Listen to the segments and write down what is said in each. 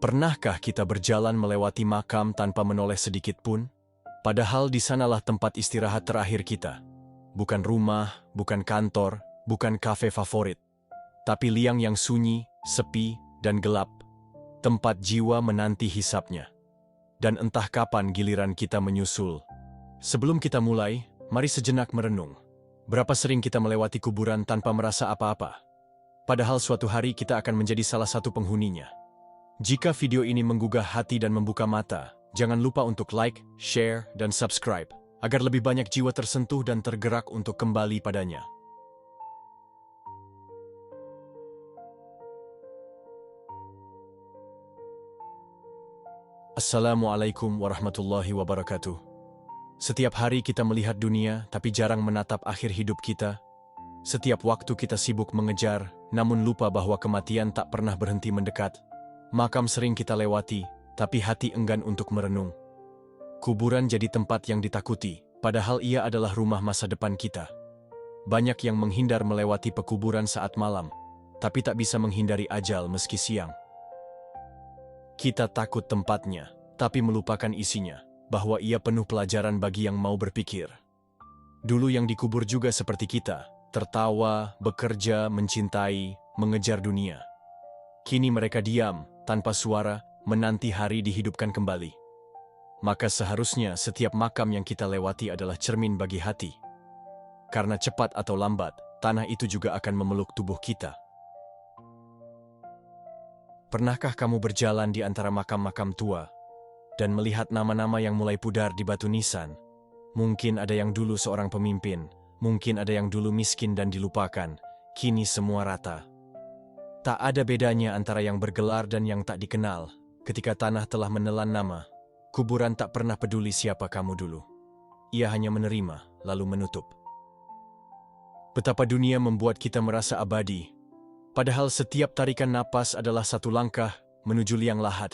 Pernahkah kita berjalan melewati makam tanpa menoleh sedikit pun? Padahal di sanalah tempat istirahat terakhir kita. Bukan rumah, bukan kantor, bukan kafe favorit. Tapi liang yang sunyi, sepi, dan gelap. Tempat jiwa menanti hisapnya. Dan entah kapan giliran kita menyusul. Sebelum kita mulai, mari sejenak merenung. Berapa sering kita melewati kuburan tanpa merasa apa-apa? Padahal suatu hari kita akan menjadi salah satu penghuninya. Jika video ini menggugah hati dan membuka mata, jangan lupa untuk like, share, dan subscribe, agar lebih banyak jiwa tersentuh dan tergerak untuk kembali padanya. Assalamualaikum warahmatullahi wabarakatuh. Setiap hari kita melihat dunia, tapi jarang menatap akhir hidup kita. Setiap waktu kita sibuk mengejar, namun lupa bahwa kematian tak pernah berhenti mendekat. Makam sering kita lewati, tapi hati enggan untuk merenung. Kuburan jadi tempat yang ditakuti, padahal ia adalah rumah masa depan kita. Banyak yang menghindar melewati pekuburan saat malam, tapi tak bisa menghindari ajal meski siang. Kita takut tempatnya, tapi melupakan isinya, bahwa ia penuh pelajaran bagi yang mau berpikir. Dulu yang dikubur juga seperti kita, tertawa, bekerja, mencintai, mengejar dunia. Kini mereka diam, tanpa suara, menanti hari dihidupkan kembali. Maka seharusnya setiap makam yang kita lewati adalah cermin bagi hati. Karena cepat atau lambat, tanah itu juga akan memeluk tubuh kita. Pernahkah kamu berjalan di antara makam-makam tua dan melihat nama-nama yang mulai pudar di batu nisan? Mungkin ada yang dulu seorang pemimpin, mungkin ada yang dulu miskin dan dilupakan, kini semua rata. Tak ada bedanya antara yang bergelar dan yang tak dikenal. Ketika tanah telah menelan nama, kuburan tak pernah peduli siapa kamu dulu. Ia hanya menerima, lalu menutup. Betapa dunia membuat kita merasa abadi. Padahal setiap tarikan napas adalah satu langkah menuju liang lahat.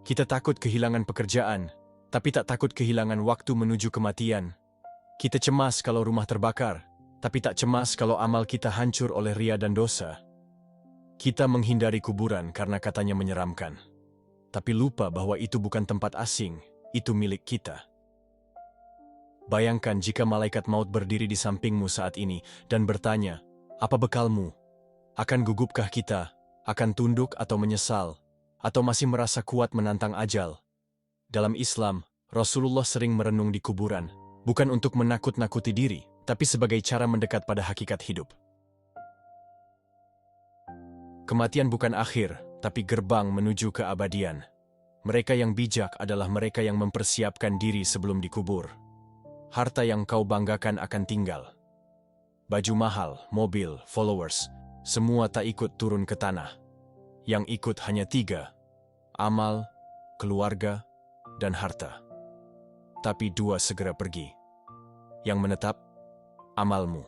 Kita takut kehilangan pekerjaan, tapi tak takut kehilangan waktu menuju kematian. Kita cemas kalau rumah terbakar, tapi tak cemas kalau amal kita hancur oleh ria dan dosa. Kita menghindari kuburan karena katanya menyeramkan. Tapi lupa bahwa itu bukan tempat asing, itu milik kita. Bayangkan jika malaikat maut berdiri di sampingmu saat ini dan bertanya, apa bekalmu? Akan gugupkah kita? Akan tunduk atau menyesal? Atau masih merasa kuat menantang ajal? Dalam Islam, Rasulullah sering merenung di kuburan, bukan untuk menakut-nakuti diri, tapi sebagai cara mendekat pada hakikat hidup. Kematian bukan akhir, tapi gerbang menuju keabadian. Mereka yang bijak adalah mereka yang mempersiapkan diri sebelum dikubur. Harta yang kau banggakan akan tinggal. Baju mahal, mobil, followers, semua tak ikut turun ke tanah. Yang ikut hanya 3, amal, keluarga, dan harta. Tapi 2 segera pergi. Yang menetap, amalmu.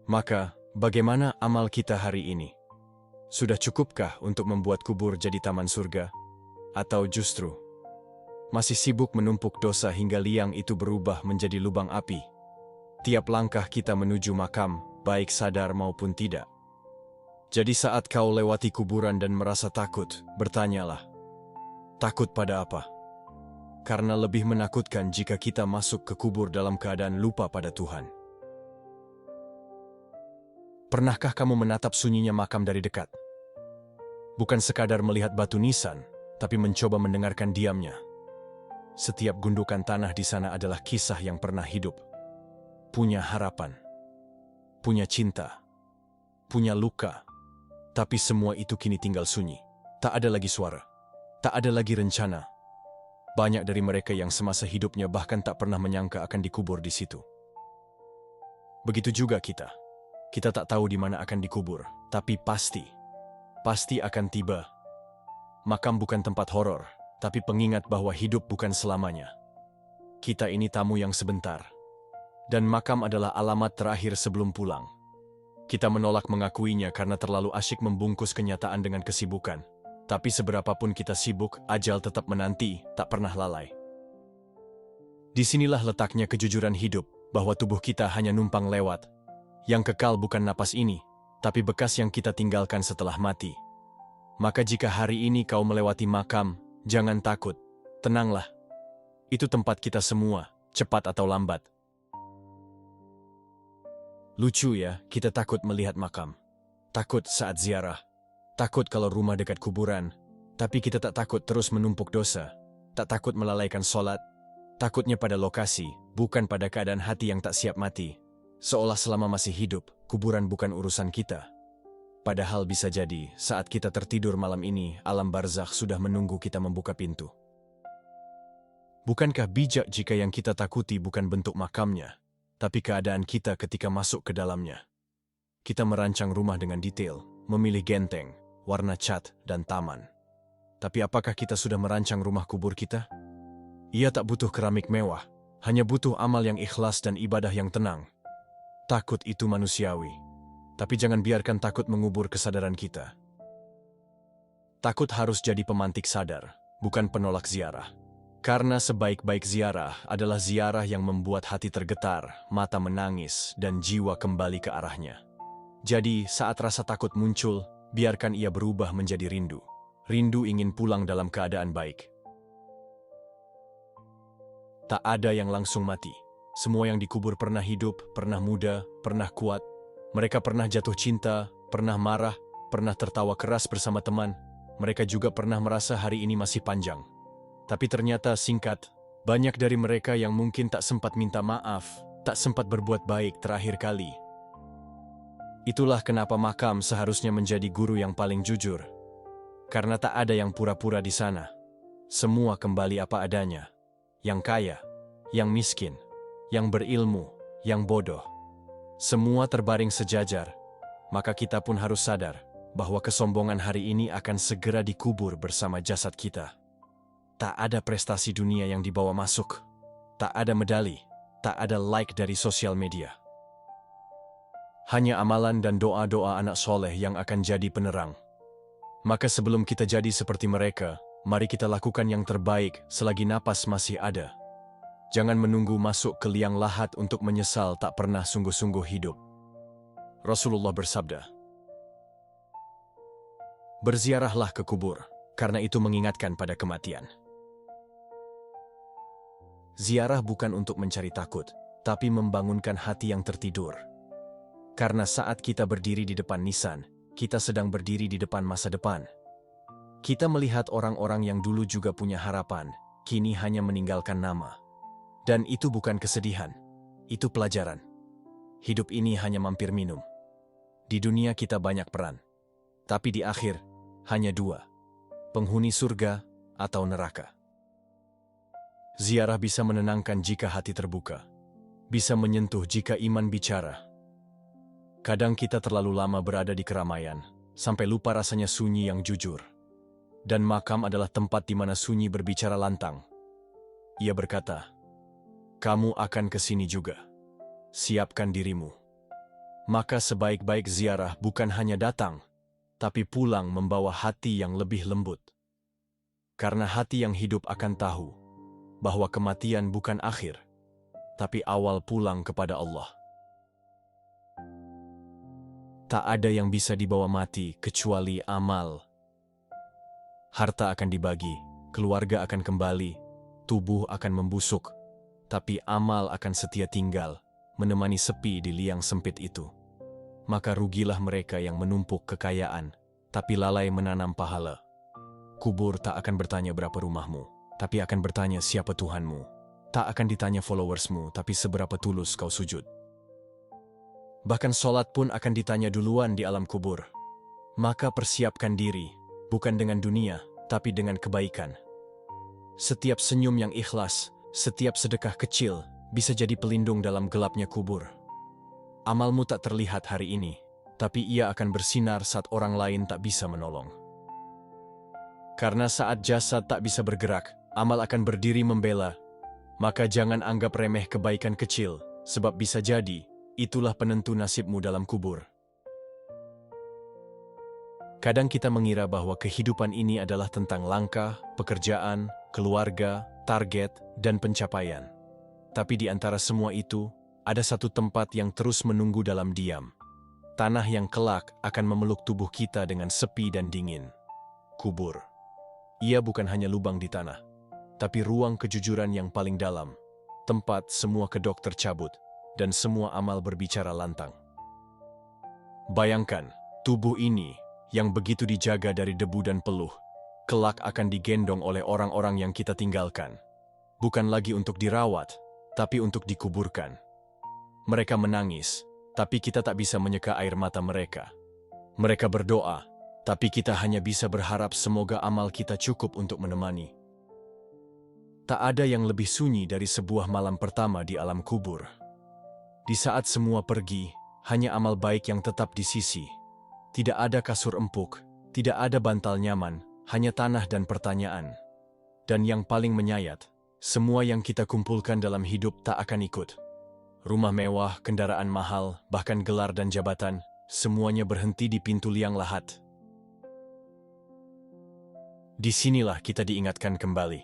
Maka, bagaimana amal kita hari ini? Sudah cukupkah untuk membuat kubur jadi taman surga? Atau justru masih sibuk menumpuk dosa hingga liang itu berubah menjadi lubang api? Tiap langkah kita menuju makam, baik sadar maupun tidak. Jadi saat kau lewati kuburan dan merasa takut, bertanyalah, takut pada apa? Karena lebih menakutkan jika kita masuk ke kubur dalam keadaan lupa pada Tuhan. Pernahkah kamu menatap sunyinya makam dari dekat? Bukan sekadar melihat batu nisan, tapi mencoba mendengarkan diamnya. Setiap gundukan tanah di sana adalah kisah yang pernah hidup. Punya harapan, punya cinta, punya luka. Tapi semua itu kini tinggal sunyi. Tak ada lagi suara, tak ada lagi rencana. Banyak dari mereka yang semasa hidupnya bahkan tak pernah menyangka akan dikubur di situ. Begitu juga kita. Kita tak tahu di mana akan dikubur, tapi pasti akan tiba. Makam bukan tempat horor, tapi pengingat bahwa hidup bukan selamanya. Kita ini tamu yang sebentar, dan makam adalah alamat terakhir sebelum pulang. Kita menolak mengakuinya karena terlalu asyik membungkus kenyataan dengan kesibukan. Tapi seberapapun kita sibuk, ajal tetap menanti, tak pernah lalai. Disinilah letaknya kejujuran hidup, bahwa tubuh kita hanya numpang lewat. Yang kekal bukan napas ini, tapi bekas yang kita tinggalkan setelah mati. Maka jika hari ini kau melewati makam, jangan takut, tenanglah. Itu tempat kita semua, cepat atau lambat. Lucu ya, kita takut melihat makam. Takut saat ziarah. Takut kalau rumah dekat kuburan. Tapi kita tak takut terus menumpuk dosa. Tak takut melalaikan sholat. Takutnya pada lokasi, bukan pada keadaan hati yang tak siap mati. Seolah selama masih hidup, kuburan bukan urusan kita. Padahal bisa jadi, saat kita tertidur malam ini, alam barzakh sudah menunggu kita membuka pintu. Bukankah bijak jika yang kita takuti bukan bentuk makamnya, tapi keadaan kita ketika masuk ke dalamnya? Kita merancang rumah dengan detail, memilih genteng, warna cat, dan taman. Tapi apakah kita sudah merancang rumah kubur kita? Ia tak butuh keramik mewah, hanya butuh amal yang ikhlas dan ibadah yang tenang. Takut itu manusiawi, tapi jangan biarkan takut mengubur kesadaran kita. Takut harus jadi pemantik sadar, bukan penolak ziarah. Karena sebaik-baik ziarah adalah ziarah yang membuat hati tergetar, mata menangis, dan jiwa kembali ke arahnya. Jadi, saat rasa takut muncul, biarkan ia berubah menjadi rindu. Rindu ingin pulang dalam keadaan baik. Tak ada yang langsung mati. Semua yang dikubur pernah hidup, pernah muda, pernah kuat. Mereka pernah jatuh cinta, pernah marah, pernah tertawa keras bersama teman. Mereka juga pernah merasa hari ini masih panjang. Tapi ternyata singkat, banyak dari mereka yang mungkin tak sempat minta maaf, tak sempat berbuat baik terakhir kali. Itulah kenapa makam seharusnya menjadi guru yang paling jujur. Karena tak ada yang pura-pura di sana. Semua kembali apa adanya. Yang kaya, yang miskin, yang berilmu, yang bodoh. Semua terbaring sejajar. Maka kita pun harus sadar bahwa kesombongan hari ini akan segera dikubur bersama jasad kita. Tak ada prestasi dunia yang dibawa masuk. Tak ada medali. Tak ada like dari sosial media. Hanya amalan dan doa-doa anak soleh yang akan jadi penerang. Maka sebelum kita jadi seperti mereka, mari kita lakukan yang terbaik selagi napas masih ada. Jangan menunggu masuk ke liang lahat untuk menyesal tak pernah sungguh-sungguh hidup. Rasulullah bersabda, "Berziarahlah ke kubur, karena itu mengingatkan pada kematian." Ziarah bukan untuk mencari takut, tapi membangunkan hati yang tertidur. Karena saat kita berdiri di depan nisan, kita sedang berdiri di depan masa depan. Kita melihat orang-orang yang dulu juga punya harapan, kini hanya meninggalkan nama. Dan itu bukan kesedihan, itu pelajaran. Hidup ini hanya mampir minum. Di dunia kita banyak peran, tapi di akhir hanya dua, penghuni surga atau neraka. Ziarah bisa menenangkan jika hati terbuka, bisa menyentuh jika iman bicara. Kadang kita terlalu lama berada di keramaian, sampai lupa rasanya sunyi yang jujur. Dan makam adalah tempat di mana sunyi berbicara lantang. Ia berkata, "Kamu akan ke sini juga. Siapkan dirimu." Maka sebaik-baik ziarah bukan hanya datang, tapi pulang membawa hati yang lebih lembut. Karena hati yang hidup akan tahu bahwa kematian bukan akhir, tapi awal pulang kepada Allah. Tak ada yang bisa dibawa mati kecuali amal. Harta akan dibagi, keluarga akan kembali, tubuh akan membusuk, tapi amal akan setia tinggal, menemani sepi di liang sempit itu. Maka rugilah mereka yang menumpuk kekayaan, tapi lalai menanam pahala. Kubur tak akan bertanya berapa rumahmu, tapi akan bertanya siapa Tuhanmu. Tak akan ditanya followersmu, tapi seberapa tulus kau sujud. Bahkan sholat pun akan ditanya duluan di alam kubur. Maka persiapkan diri, bukan dengan dunia, tapi dengan kebaikan. Setiap senyum yang ikhlas, setiap sedekah kecil, bisa jadi pelindung dalam gelapnya kubur. Amalmu tak terlihat hari ini, tapi ia akan bersinar saat orang lain tak bisa menolong. Karena saat jasad tak bisa bergerak, amal akan berdiri membela. Maka jangan anggap remeh kebaikan kecil, sebab bisa jadi, itulah penentu nasibmu dalam kubur. Kadang kita mengira bahwa kehidupan ini adalah tentang langkah, pekerjaan, keluarga, target, dan pencapaian. Tapi di antara semua itu, ada satu tempat yang terus menunggu dalam diam. Tanah yang kelak akan memeluk tubuh kita dengan sepi dan dingin. kubur. Ia bukan hanya lubang di tanah, tapi ruang kejujuran yang paling dalam, tempat semua kedok tercabut, dan semua amal berbicara lantang. Bayangkan, tubuh ini, yang begitu dijaga dari debu dan peluh, kelak akan digendong oleh orang-orang yang kita tinggalkan. Bukan lagi untuk dirawat, tapi untuk dikuburkan. Mereka menangis, tapi kita tak bisa menyeka air mata mereka. Mereka berdoa, tapi kita hanya bisa berharap semoga amal kita cukup untuk menemani. Tak ada yang lebih sunyi dari sebuah malam pertama di alam kubur. Di saat semua pergi, hanya amal baik yang tetap di sisi. Tidak ada kasur empuk, tidak ada bantal nyaman, hanya tanah dan pertanyaan. Dan yang paling menyayat, semua yang kita kumpulkan dalam hidup tak akan ikut. Rumah mewah, kendaraan mahal, bahkan gelar dan jabatan, semuanya berhenti di pintu liang lahat. Disinilah kita diingatkan kembali.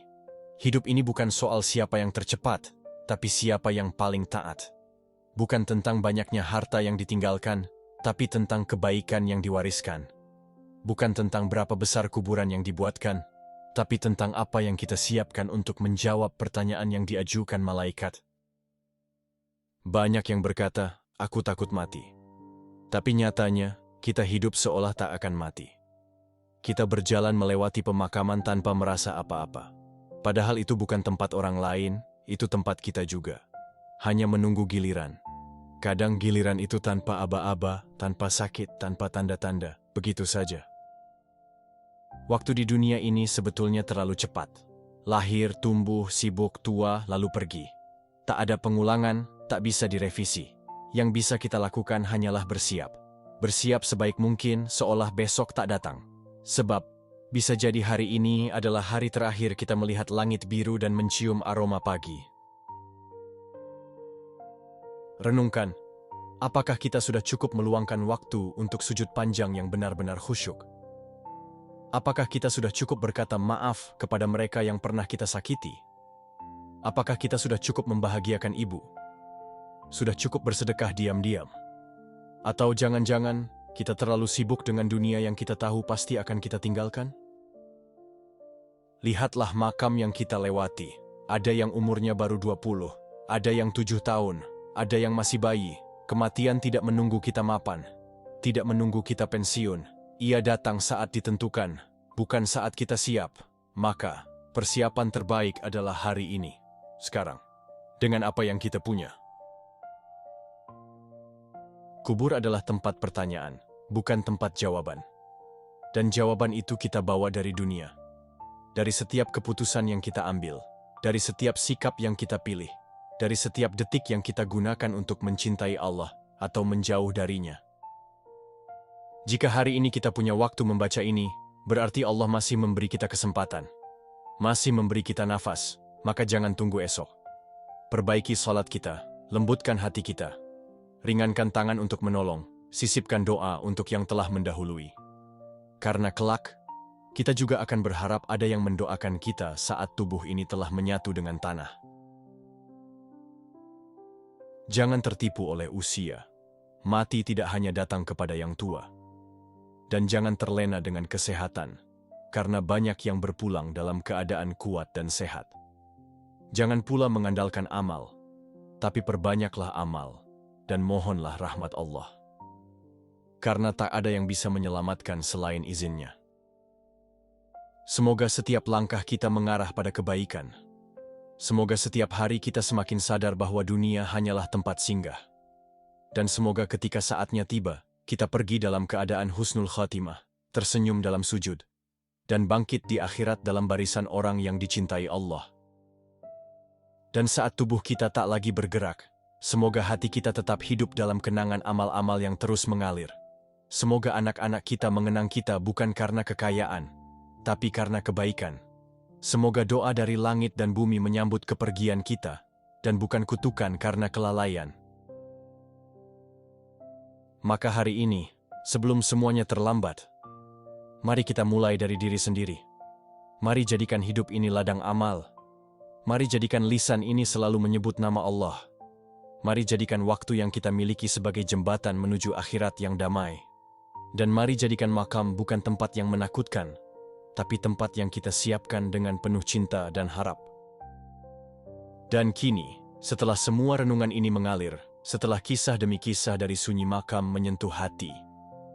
Hidup ini bukan soal siapa yang tercepat, tapi siapa yang paling taat. Bukan tentang banyaknya harta yang ditinggalkan, tapi tentang kebaikan yang diwariskan. Bukan tentang berapa besar kuburan yang dibuatkan, tapi tentang apa yang kita siapkan untuk menjawab pertanyaan yang diajukan malaikat. Banyak yang berkata, aku takut mati. Tapi nyatanya, kita hidup seolah tak akan mati. Kita berjalan melewati pemakaman tanpa merasa apa-apa. Padahal itu bukan tempat orang lain, itu tempat kita juga. Hanya menunggu giliran. Kadang giliran itu tanpa aba-aba, tanpa sakit, tanpa tanda-tanda, begitu saja. Waktu di dunia ini sebetulnya terlalu cepat. Lahir, tumbuh, sibuk, tua, lalu pergi. Tak ada pengulangan, tak bisa direvisi. Yang bisa kita lakukan hanyalah bersiap. Bersiap sebaik mungkin seolah besok tak datang. Sebab, bisa jadi hari ini adalah hari terakhir kita melihat langit biru dan mencium aroma pagi. Renungkan, apakah kita sudah cukup meluangkan waktu untuk sujud panjang yang benar-benar khusyuk? Apakah kita sudah cukup berkata maaf kepada mereka yang pernah kita sakiti? Apakah kita sudah cukup membahagiakan ibu? Sudah cukup bersedekah diam-diam? Atau jangan-jangan kita terlalu sibuk dengan dunia yang kita tahu pasti akan kita tinggalkan? Lihatlah makam yang kita lewati. Ada yang umurnya baru 20, ada yang 7 tahun, ada yang masih bayi. Kematian tidak menunggu kita mapan, tidak menunggu kita pensiun. Ia datang saat ditentukan, bukan saat kita siap. Maka, persiapan terbaik adalah hari ini, sekarang, dengan apa yang kita punya. Kubur adalah tempat pertanyaan, bukan tempat jawaban. Dan jawaban itu kita bawa dari dunia. Dari setiap keputusan yang kita ambil, dari setiap sikap yang kita pilih, dari setiap detik yang kita gunakan untuk mencintai Allah atau menjauh darinya. Jika hari ini kita punya waktu membaca ini, berarti Allah masih memberi kita kesempatan. Masih memberi kita nafas, maka jangan tunggu esok. Perbaiki salat kita, lembutkan hati kita. Ringankan tangan untuk menolong, sisipkan doa untuk yang telah mendahului. Karena kelak, kita juga akan berharap ada yang mendoakan kita saat tubuh ini telah menyatu dengan tanah. Jangan tertipu oleh usia. Mati tidak hanya datang kepada yang tua. Dan jangan terlena dengan kesehatan, karena banyak yang berpulang dalam keadaan kuat dan sehat. Jangan pula mengandalkan amal, tapi perbanyaklah amal, dan mohonlah rahmat Allah. Karena tak ada yang bisa menyelamatkan selain izinnya. Semoga setiap langkah kita mengarah pada kebaikan. Semoga setiap hari kita semakin sadar bahwa dunia hanyalah tempat singgah. Dan semoga ketika saatnya tiba, kita pergi dalam keadaan husnul khatimah, tersenyum dalam sujud, dan bangkit di akhirat dalam barisan orang yang dicintai Allah. Dan saat tubuh kita tak lagi bergerak, semoga hati kita tetap hidup dalam kenangan amal-amal yang terus mengalir. Semoga anak-anak kita mengenang kita bukan karena kekayaan, tapi karena kebaikan. Semoga doa dari langit dan bumi menyambut kepergian kita, dan bukan kutukan karena kelalaian. Maka hari ini, sebelum semuanya terlambat, mari kita mulai dari diri sendiri. Mari jadikan hidup ini ladang amal. Mari jadikan lisan ini selalu menyebut nama Allah. Mari jadikan waktu yang kita miliki sebagai jembatan menuju akhirat yang damai. Dan mari jadikan makam bukan tempat yang menakutkan, tapi tempat yang kita siapkan dengan penuh cinta dan harap. Dan kini, setelah semua renungan ini mengalir, setelah kisah demi kisah dari sunyi makam menyentuh hati,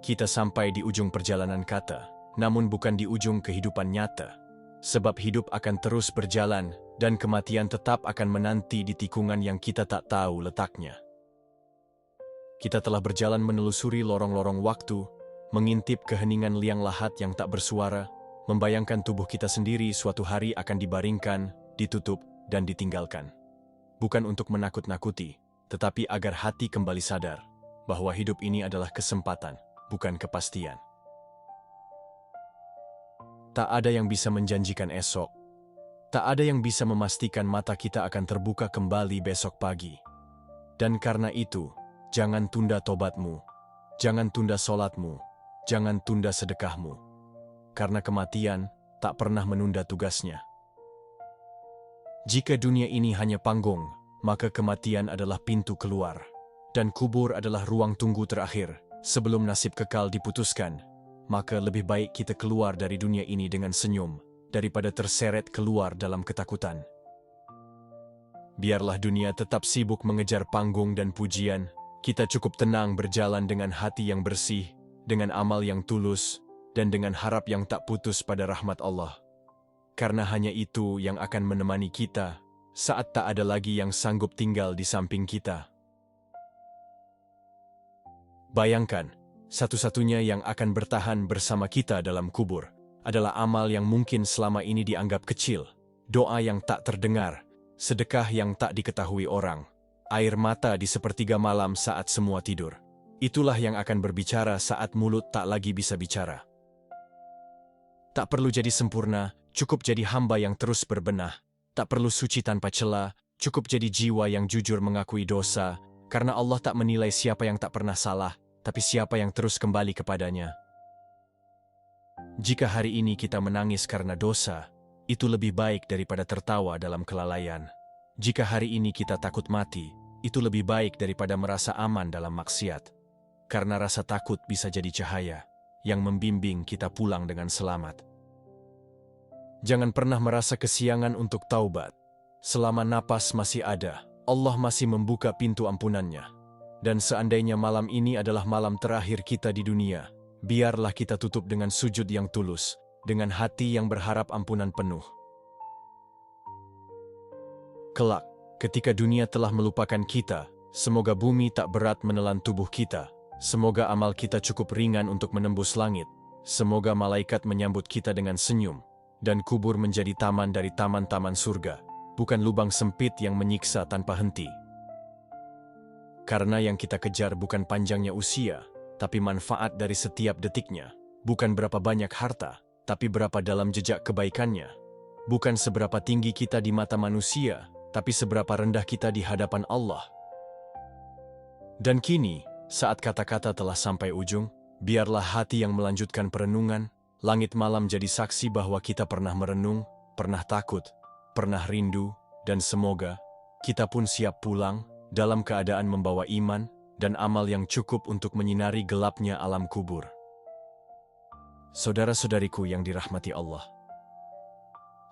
kita sampai di ujung perjalanan kata, namun bukan di ujung kehidupan nyata. Sebab hidup akan terus berjalan, dan kematian tetap akan menanti di tikungan yang kita tak tahu letaknya. Kita telah berjalan menelusuri lorong-lorong waktu, mengintip keheningan liang lahat yang tak bersuara, membayangkan tubuh kita sendiri suatu hari akan dibaringkan, ditutup, dan ditinggalkan. Bukan untuk menakut-nakuti, tetapi agar hati kembali sadar bahwa hidup ini adalah kesempatan, bukan kepastian. Tak ada yang bisa menjanjikan esok. Tak ada yang bisa memastikan mata kita akan terbuka kembali besok pagi. Dan karena itu, jangan tunda tobatmu, jangan tunda solatmu, jangan tunda sedekahmu. Karena kematian tak pernah menunda tugasnya. Jika dunia ini hanya panggung, maka kematian adalah pintu keluar. Dan kubur adalah ruang tunggu terakhir. Sebelum nasib kekal diputuskan, maka lebih baik kita keluar dari dunia ini dengan senyum, daripada terseret keluar dalam ketakutan. Biarlah dunia tetap sibuk mengejar panggung dan pujian, kita cukup tenang berjalan dengan hati yang bersih, dengan amal yang tulus, dan dengan harap yang tak putus pada rahmat Allah. Karena hanya itu yang akan menemani kita, saat tak ada lagi yang sanggup tinggal di samping kita. Bayangkan, satu-satunya yang akan bertahan bersama kita dalam kubur adalah amal yang mungkin selama ini dianggap kecil, doa yang tak terdengar, sedekah yang tak diketahui orang, air mata di sepertiga malam saat semua tidur. Itulah yang akan berbicara saat mulut tak lagi bisa bicara. Tak perlu jadi sempurna, cukup jadi hamba yang terus berbenah. Tak perlu suci tanpa cela, cukup jadi jiwa yang jujur mengakui dosa, karena Allah tak menilai siapa yang tak pernah salah, tapi siapa yang terus kembali kepadanya. Jika hari ini kita menangis karena dosa, itu lebih baik daripada tertawa dalam kelalaian. Jika hari ini kita takut mati, itu lebih baik daripada merasa aman dalam maksiat. Karena rasa takut bisa jadi cahaya yang membimbing kita pulang dengan selamat. Jangan pernah merasa kesiangan untuk taubat. Selama napas masih ada, Allah masih membuka pintu ampunannya. Dan seandainya malam ini adalah malam terakhir kita di dunia, biarlah kita tutup dengan sujud yang tulus, dengan hati yang berharap ampunan penuh. Kelak, ketika dunia telah melupakan kita, semoga bumi tak berat menelan tubuh kita, semoga amal kita cukup ringan untuk menembus langit, semoga malaikat menyambut kita dengan senyum, dan kubur menjadi taman dari taman-taman surga, bukan lubang sempit yang menyiksa tanpa henti. Karena yang kita kejar bukan panjangnya usia, tapi manfaat dari setiap detiknya. Bukan berapa banyak harta, tapi berapa dalam jejak kebaikannya. Bukan seberapa tinggi kita di mata manusia, tapi seberapa rendah kita di hadapan Allah. Dan kini, saat kata-kata telah sampai ujung, biarlah hati yang melanjutkan perenungan, langit malam jadi saksi bahwa kita pernah merenung, pernah takut, pernah rindu, dan semoga kita pun siap pulang dalam keadaan membawa iman dan amal yang cukup untuk menyinari gelapnya alam kubur. Saudara-saudariku yang dirahmati Allah,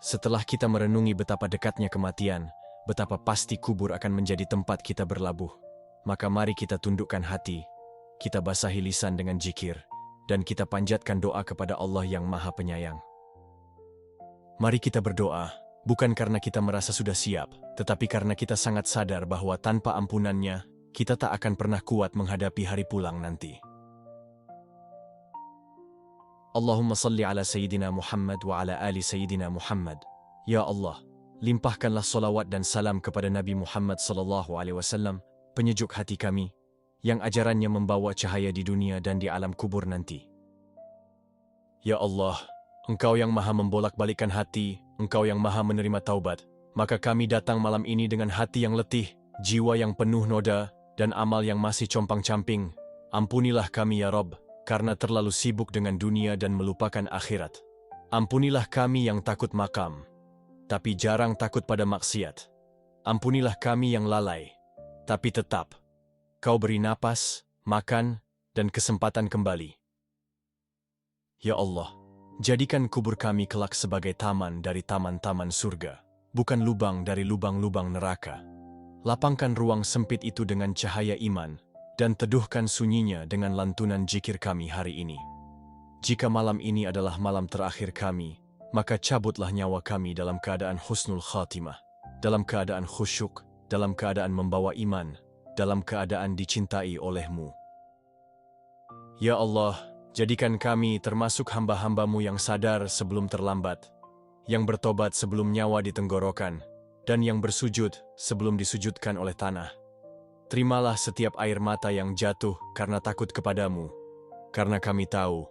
setelah kita merenungi betapa dekatnya kematian, betapa pasti kubur akan menjadi tempat kita berlabuh, maka mari kita tundukkan hati, kita basahi lisan dengan zikir, dan kita panjatkan doa kepada Allah yang Maha Penyayang. Mari kita berdoa, bukan karena kita merasa sudah siap, tetapi karena kita sangat sadar bahwa tanpa ampunannya, kita tak akan pernah kuat menghadapi hari pulang nanti. Allahumma salli ala Sayyidina Muhammad wa ala ali Sayyidina Muhammad. Ya Allah, limpahkanlah salawat dan salam kepada Nabi Muhammad SAW, penyejuk hati kami, yang ajarannya membawa cahaya di dunia dan di alam kubur nanti. Ya Allah, Engkau yang maha membolak-balikkan hati, Engkau yang maha menerima taubat, maka kami datang malam ini dengan hati yang letih, jiwa yang penuh noda, dan amal yang masih compang-camping. Ampunilah kami ya Rabb, karena terlalu sibuk dengan dunia dan melupakan akhirat. Ampunilah kami yang takut makam, tapi jarang takut pada maksiat. Ampunilah kami yang lalai, tapi tetap Kau beri napas, makan, dan kesempatan kembali. Ya Allah, Jadikan kubur kami kelak sebagai taman dari taman-taman surga, bukan lubang dari lubang-lubang neraka. Lapangkan ruang sempit itu dengan cahaya iman, dan teduhkan sunyinya dengan lantunan zikir kami hari ini. Jika malam ini adalah malam terakhir kami, maka cabutlah nyawa kami dalam keadaan husnul khatimah, dalam keadaan khusyuk, dalam keadaan membawa iman, dalam keadaan dicintai oleh-Mu. Ya Allah, jadikan kami termasuk hamba-hamba-Mu yang sadar sebelum terlambat, yang bertobat sebelum nyawa ditenggorokan, dan yang bersujud sebelum disujudkan oleh tanah. Terimalah setiap air mata yang jatuh karena takut kepadamu, karena kami tahu,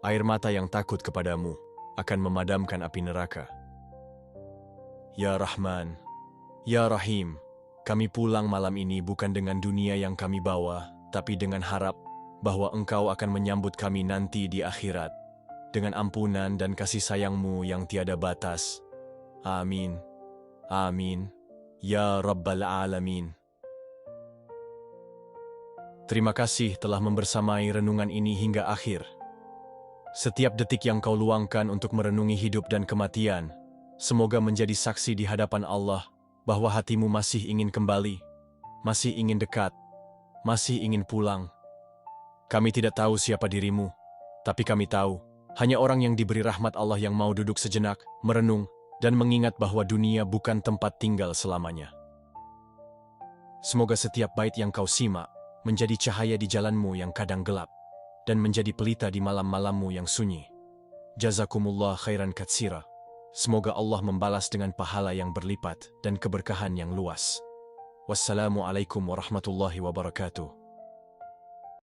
air mata yang takut kepadamu akan memadamkan api neraka. Ya Rahman, Ya Rahim, kami pulang malam ini bukan dengan dunia yang kami bawa, tapi dengan harap bahwa Engkau akan menyambut kami nanti di akhirat, dengan ampunan dan kasih sayang-Mu yang tiada batas. Amin. Amin. Ya Rabbal Alamin. Terima kasih telah membersamai renungan ini hingga akhir. Setiap detik yang kau luangkan untuk merenungi hidup dan kematian, semoga menjadi saksi di hadapan Allah bahwa hatimu masih ingin kembali, masih ingin dekat, masih ingin pulang. Kami tidak tahu siapa dirimu, tapi kami tahu, hanya orang yang diberi rahmat Allah yang mau duduk sejenak, merenung, dan mengingat bahwa dunia bukan tempat tinggal selamanya. Semoga setiap bait yang kau simak menjadi cahaya di jalanmu yang kadang gelap, dan menjadi pelita di malam-malammu yang sunyi. Jazakumullah khairan katsira. Semoga Allah membalas dengan pahala yang berlipat dan keberkahan yang luas. Wassalamualaikum warahmatullahi wabarakatuh.